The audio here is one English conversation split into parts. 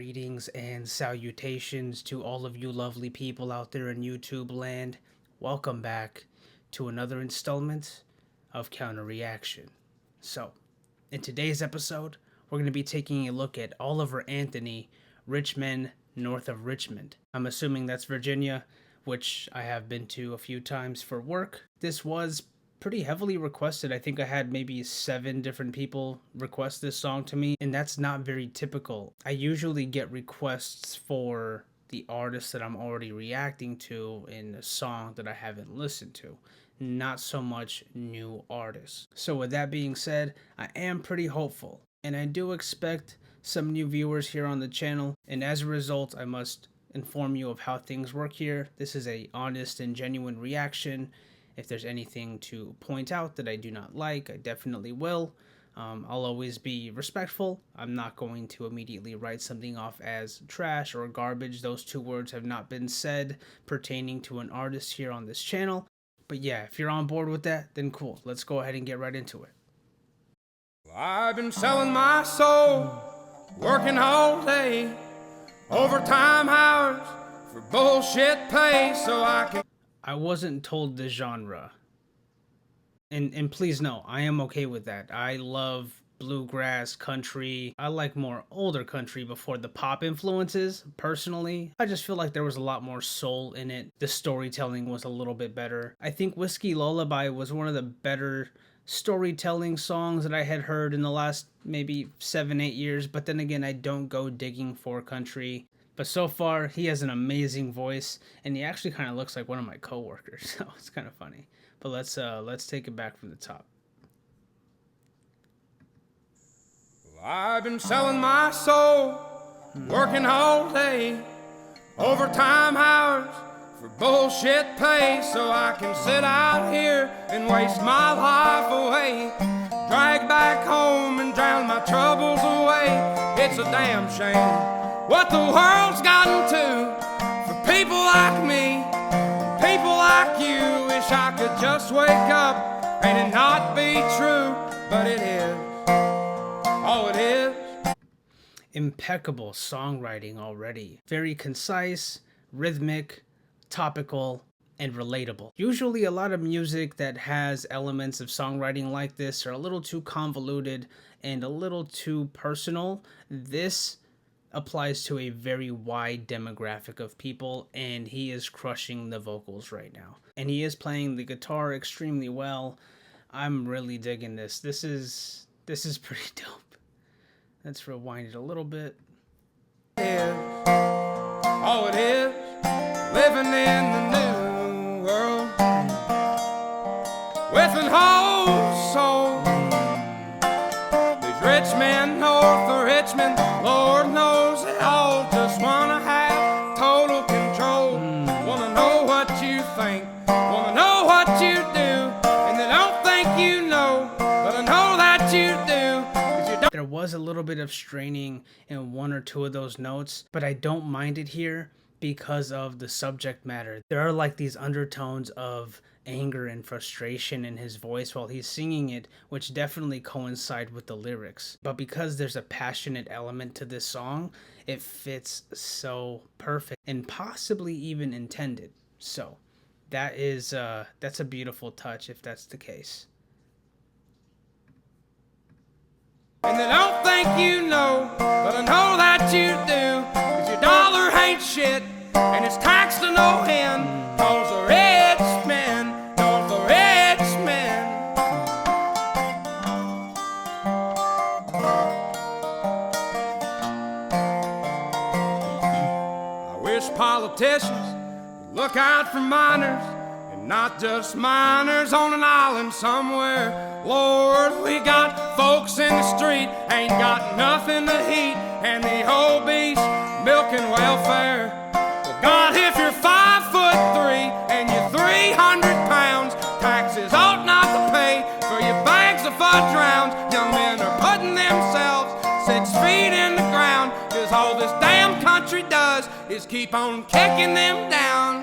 Greetings and salutations to all of you lovely people out there in YouTube land. Welcome back to another installment of Counter Reaction. So, in today's episode, we're going to be taking a look at Oliver Anthony, Men North of Richmond. I'm assuming that's Virginia, which I have been to a few times for work. This was pretty heavily requested. I think I had maybe 7 different people request this song to me, and that's not very typical. I usually get requests for the artist that I'm already reacting to in a song that I haven't listened to, not so much new artists. So with that being said, I am pretty hopeful, and I do expect some new viewers here on the channel, and as a result, I must inform you of how things work here. This is a honest and genuine reaction. If there's anything to point out that I do not like, I definitely will. I'll always be respectful. I'm not going to immediately write something off as trash or garbage. Those 2 words have not been said pertaining to an artist here on this channel. But yeah, if you're on board with that, then cool. Let's go ahead and get right into it. I've been selling my soul, working all day, overtime hours for bullshit pay so I can... I wasn't told the genre. And please know, I am okay with that. I love bluegrass, country. I like more older country before the pop influences, personally. I just feel like there was a lot more soul in it. The storytelling was a little bit better. I think Whiskey Lullaby was one of the better storytelling songs that I had heard in the last maybe 7-8 years. But then again, I don't go digging for country. But so far, he has an amazing voice, and he actually kind of looks like one of my coworkers, so it's kind of funny. But let's take it back from the top. I've been selling my soul, working all day, overtime hours for bullshit pay, so I can sit out here and waste my life away, drag back home and drown my troubles away. It's a damn shame what the world's gotten to for people like me, people like you. Wish I could just wake up and it not be true, but it is. Oh, it is. Impeccable songwriting already. Very concise, rhythmic, topical, and relatable. Usually a lot of music that has elements of songwriting like this are a little too convoluted and a little too personal. This applies to a very wide demographic of people, and he is crushing the vocals right now. And he is playing the guitar extremely well. I'm really digging this. This is pretty dope. Let's rewind it a little bit. Oh, it is living in the new world with an whole soul. These rich men north of Richmond, Lord knows they all just wanna have total control. Wanna know what you think, wanna know what you do, and they don't think you know, but I know that you do. 'Cause you don't. There was a little bit of straining in 1 or 2 of those notes, but I don't mind it here because of the subject matter. There are like these undertones of anger and frustration in his voice while he's singing it, which definitely coincide with the lyrics. But because there's a passionate element to this song, it fits so perfect and possibly even intended. So that's a beautiful touch if that's the case. And they don't think you know, but I know that you do, 'cause your dollar ain't shit, and it's taxed to no end, 'cause the rich men, north the rich men. I wish politicians would look out for minors, and not just minors on an island somewhere. Lord, we got folks in the street, ain't got nothing to eat, and the obese milking welfare. Well, God, if you're 5'3" and you're 300 pounds, taxes ought not to pay for your bags of fudge rounds. Young men are putting themselves 6 feet in the ground, 'cause all this damn country does is keep on kicking them down.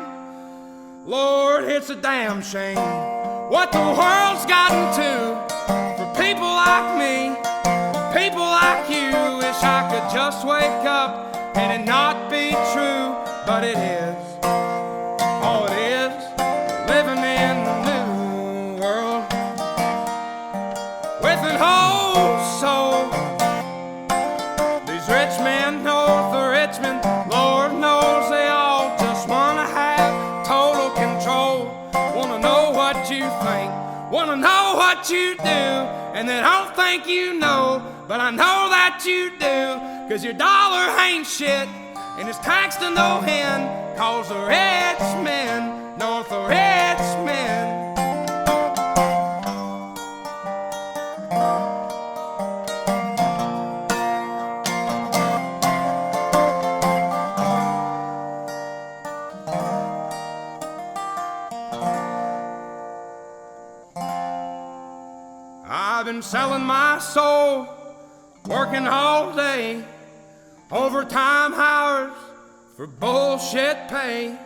Lord, it's a damn shame what the world's gotten to for people like me, people like you. Wish I could just wake up and it not be true, but it is. Oh, it is living in the new world with an whole soul. These rich men north of Richmond, Lord knows they all just wanna have total control. Wanna know what you think, wanna know what you do, and they don't think you know, but I know that you do. 'Cause your dollar ain't shit, and it's taxed to no end, 'cause the rich men north of Richmond. I've been selling my soul, working all day, overtime hours for bullshit pay.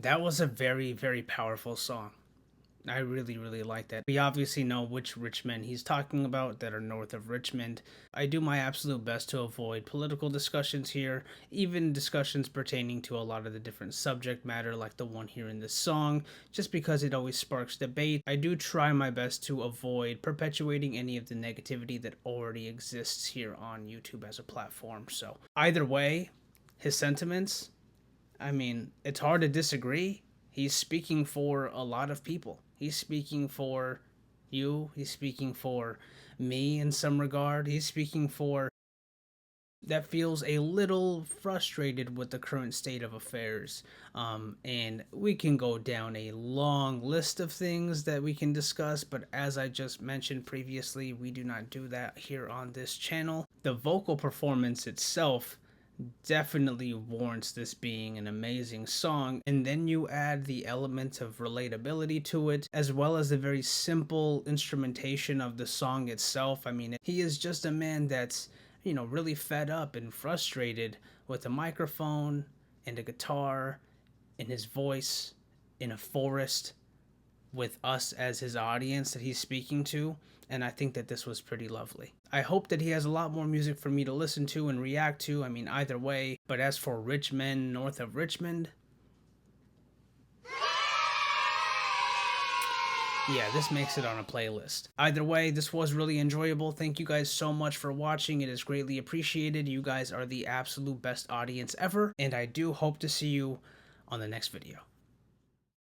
That was a very, very powerful song. I really, really like that. We obviously know which rich men he's talking about that are north of Richmond. I do my absolute best to avoid political discussions here, even discussions pertaining to a lot of the different subject matter like the one here in this song, just because it always sparks debate. I do try my best to avoid perpetuating any of the negativity that already exists here on YouTube as a platform. So either way, his sentiments, I mean, it's hard to disagree. He's speaking for a lot of people. He's speaking for you. He's speaking for me in some regard. He's speaking for that feels a little frustrated with the current state of affairs. And we can go down a long list of things that we can discuss, but as I just mentioned previously, we do not do that here on this channel. The vocal performance itself definitely warrants this being an amazing song, and then you add the element of relatability to it, as well as the very simple instrumentation of the song itself. I mean, he is just a man that's, you know, really fed up and frustrated with a microphone and a guitar and his voice in a forest with us as his audience that he's speaking to, and I think that this was pretty lovely. I hope that he has a lot more music for me to listen to and react to, I mean, either way. But as for Rich Men North of Richmond, yeah, this makes it on a playlist. Either way, this was really enjoyable. Thank you guys so much for watching. It is greatly appreciated. You guys are the absolute best audience ever, and I do hope to see you on the next video.